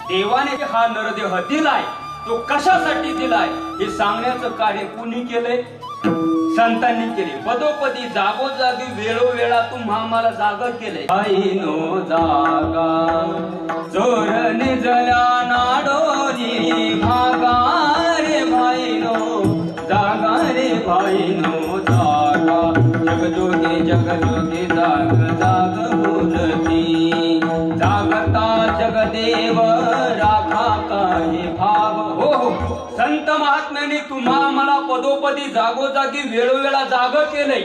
देवाने हा नरदेह दिलाय तो कशासाठी दिलाय हे सांगण्याचं कार्य कुणी केलंय? संतांनी केले. पदोपदी जागोजागी वेळोवेळा तुम्हा मला जाग केले. भाईनो जागा चोर निजल्या नाडोरी भागा रे भाईनो जागा रे भाईनो जागा. जगजोगी जगजोगी जाग जाग बोलती जागता जगदेव राखा काही भाव. हो संत महात्म्याने तुम्हा मला पदोपदी जागोजागी वेळोवेळा जाग केले,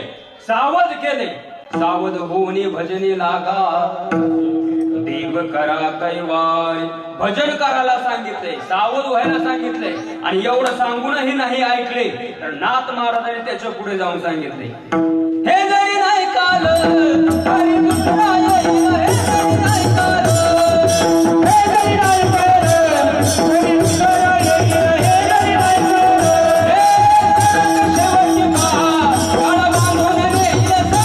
सावध केले. सावध होऊन भजने लागा देव करा कैवार. भजन करायला सांगितलंय, सावध व्हायला सांगितलंय. आणि एवढं सांगूनही नाही ऐकले तर नाथ महाराजांनी त्याच्या पुढे जाऊन सांगितले, हे जरी नाही काल तरी दुसरा येईल. हे जरी नाही काल हे जरी नाही काल तरी दुसरा येईल. हे जरी नाही काल शेवटची काळ बांधून येईल. सरत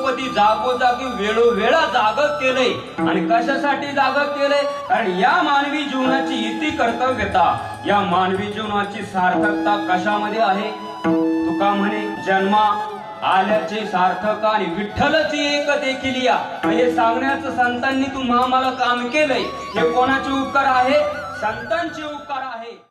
शेवटची जागोजागी वेळोवेळा जाग केले. आणि कशासाठी जाग केले? कारण या मानवी जीवनाची इति कर्तव्यता, या मानवी जीवनाची सार्थकता कशामध्ये आहे? तुका म्हणे जन्मा आल्याचे सार्थक आणि विठ्ठलची एक देखील या. हे सांगण्याचं संतांनी तुम्हा मला काम केलंय. हे कोणाचे उपकार आहे? संतांचे उपकार आहे.